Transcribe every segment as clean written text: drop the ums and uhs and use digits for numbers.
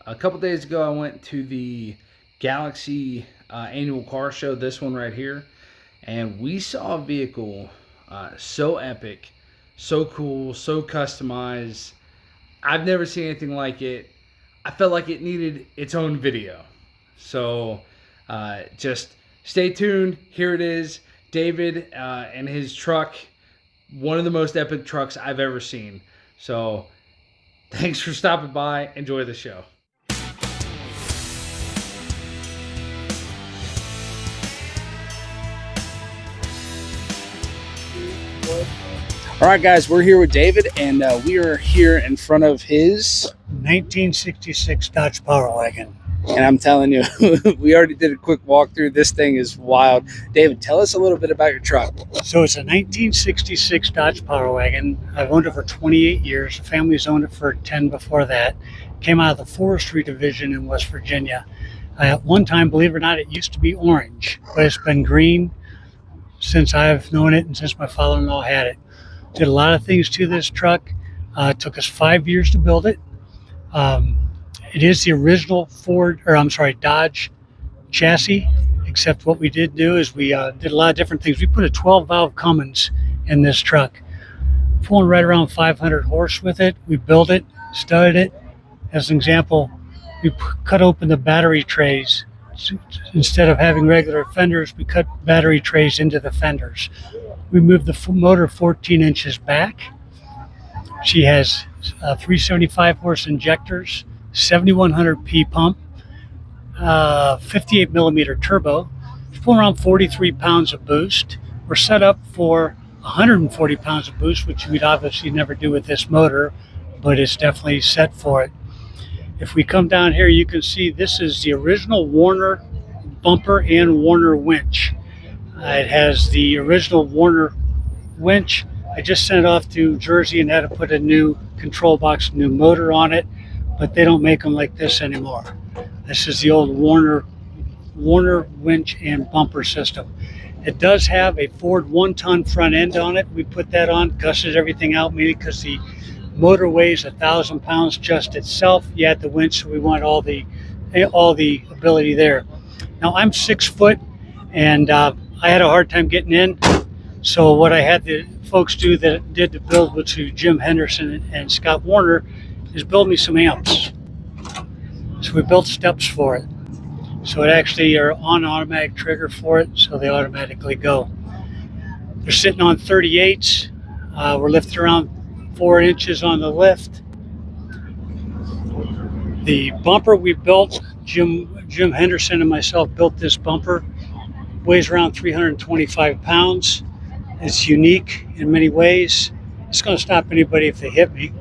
A couple days ago, I went to the Galaxy annual car show, this one right here, and we saw a vehicle so epic, so cool, so customized. I've never seen anything like it. I felt like it needed its own video. So just stay tuned. Here it is. David and his truck, one of the most epic trucks I've ever seen. So thanks for stopping by. Enjoy the show. All right, guys, we're here with David, and we are here in front of his 1966 Dodge Power Wagon. And I'm telling you, we already did a quick walkthrough. This thing is wild. David, tell us a little bit about your truck. So it's a 1966 Dodge Power Wagon. I've owned it for 28 years. The family's owned it for 10 before that. Came out of the forestry division in West Virginia. At one time, believe it or not, it used to be orange, but it's been green since I've known it and since my father-in-law had it. Did a lot of things to this truck. It took us 5 years to build it. It is the original Dodge chassis, except what we did do is we did a lot of different things. We put a 12-valve Cummins in this truck, pulling right around 500 horse with it. We built it, studded it. As an example, we cut open the battery trays. Instead of having regular fenders, we cut battery trays into the fenders. We moved the motor 14 inches back. She has 375 horse injectors, 7100 P pump, 58 millimeter turbo. It's pulling around 43 pounds of boost. We're set up for 140 pounds of boost, which we'd obviously never do with this motor, but it's definitely set for it. If we come down here, you can see this is the original Warner bumper and Warner winch. It has the original Warner winch. I just sent it off to Jersey and had to put a new control box, new motor on it, but they don't make them like this anymore. This is the old Warner winch and bumper system. It does have a Ford 1-ton front end on it. We put that on, gusted everything out, mainly because the motor weighs 1,000 pounds just itself. You add the winch, so we want all the ability there. Now I'm 6 foot, and I had a hard time getting in. So what I had the folks do that did the build, which was Jim Henderson and Scott Warner, is build me some amps. So we built steps for it. So it actually are on automatic trigger for it, so they automatically go. They're sitting on 38s. We're lifted around 4 inches on the lift. The bumper we built, Jim Henderson and myself built this bumper. Weighs around 325 pounds. It's unique in many ways. It's going to stop anybody if they hit me.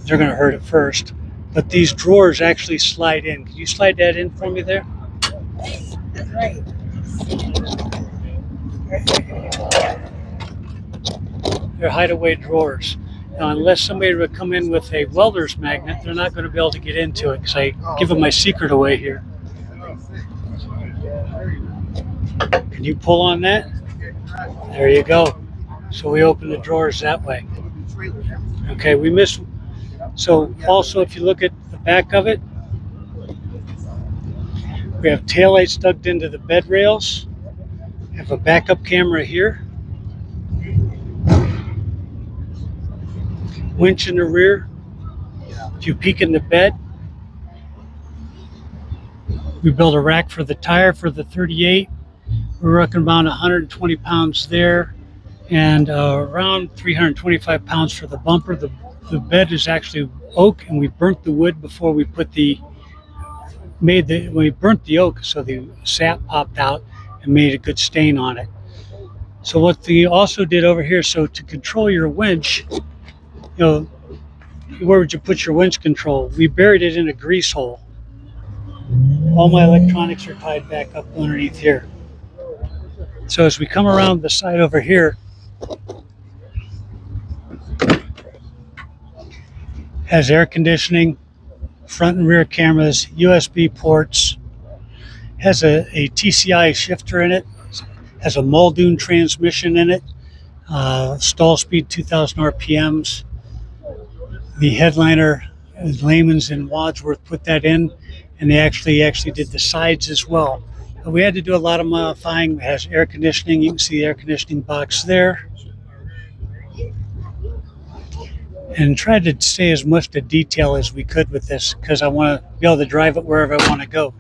They're going to hurt it first. But these drawers actually slide in. Can you slide that in for me there? That's right. They're hideaway drawers. Now, unless somebody would come in with a welder's magnet, they're not going to be able to get into it because I give them my secret away here. Can you pull on that? There you go. So we open the drawers that way. Okay, we missed. So also, if you look at the back of it, we have taillights dug into the bed rails. We have a backup camera here. Winch in the rear. If you peek in the bed, we built a rack for the tire for the 38. We're reckoning about 120 pounds there, and around 325 pounds for the bumper. The bed is actually oak, and we burnt the wood before we we burnt the oak, so the sap popped out and made a good stain on it. So what we also did over here, so to control your winch, where would you put your winch control? We buried it in a grease hole. All my electronics are tied back up underneath here. So as we come around the side over here, has air conditioning, front and rear cameras, USB ports, has a TCI shifter in it, has a Muldoon transmission in it, stall speed 2,000 RPMs. The headliner Lehman's in Wadsworth put that in, and they actually did the sides as well. We had to do a lot of modifying. It has air conditioning. You can see the air conditioning box there. And tried to stay as much to detail as we could with this because I want to be able to drive it wherever I want to go.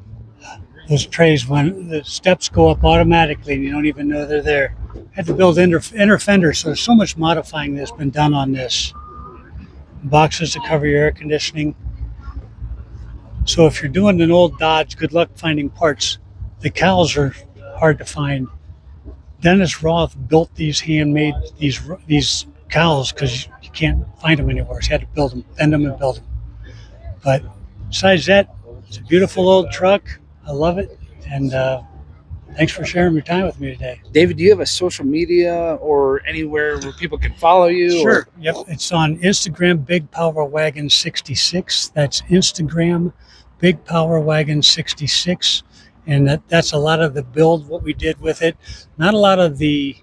Those trays, when the steps go up automatically and you don't even know they're there. I had to build inner fenders, so there's so much modifying that's been done on this. Boxes to cover your air conditioning. So if you're doing an old Dodge, good luck finding parts. The cowls are hard to find. Dennis Roth built these handmade, these cowls because you can't find them anywhere. So you had to build them, bend them and build them. But besides that, it's a beautiful old truck. I love it. And thanks for sharing your time with me today. David, do you have a social media or anywhere where people can follow you? Sure. Or? Yep. It's on Instagram, Big Power Wagon 66. That's Instagram, Big Power Wagon 66. And that's a lot of the build, what we did with it. Not a lot of the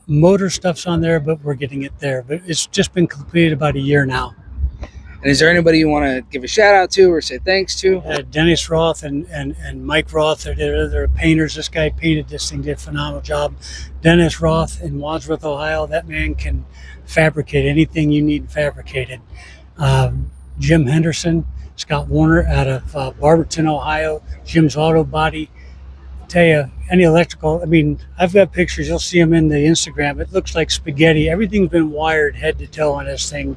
motor stuff's on there, but we're getting it there. But it's just been completed about a year now. And is there anybody you want to give a shout out to or say thanks to? Dennis Roth and Mike Roth, they're painters. This guy painted this thing, did a phenomenal job. Dennis Roth in Wadsworth, Ohio, that man can fabricate anything you need fabricated. Jim Henderson, Scott Warner out of Barberton, Ohio, Jim's Auto Body. I tell you, any electrical, I mean, I've got pictures, you'll see them in the Instagram. It looks like spaghetti. Everything's been wired head to toe on this thing.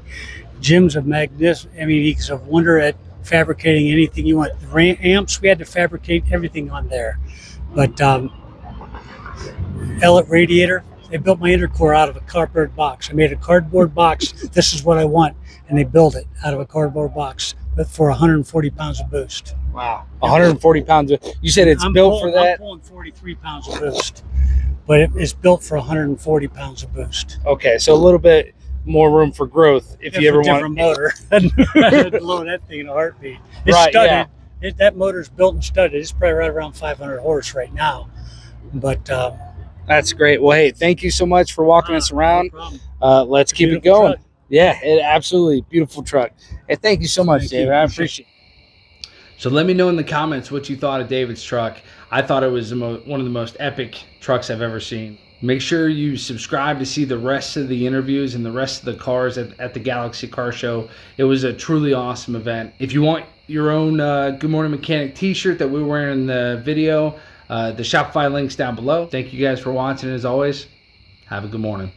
Jim's a magnificent, I mean, he's a wonder at fabricating anything you want. The amps, we had to fabricate everything on there. But Ellet radiator, they built my intercore out of a cardboard box. I made a cardboard box. This is what I want. And they built it out of a cardboard box, but for 140 pounds of boost. Wow. 140 pounds. You said it's built for that? I'm pulling 43 pounds of boost, but it's built for 140 pounds of boost. Okay, so a little bit more room for growth if you ever want. A different motor. I'd blow that thing in a heartbeat. It's Right, studded. That motor's built and studded. It's probably right around 500 horse right now. But that's great. Well, hey, thank you so much for walking us around. No problem. Let's keep it going. Truck. Yeah, absolutely beautiful truck. Hey, thank you so much, Thank David. you. I appreciate it. So let me know in the comments what you thought of David's truck. I thought it was one of the most epic trucks I've ever seen. Make sure you subscribe to see the rest of the interviews and the rest of the cars at the Galaxy Car Show. It was a truly awesome event. If you want your own Good Morning Mechanic t-shirt that we were wearing in the video, the Shopify link's down below. Thank you guys for watching. As always, have a good morning.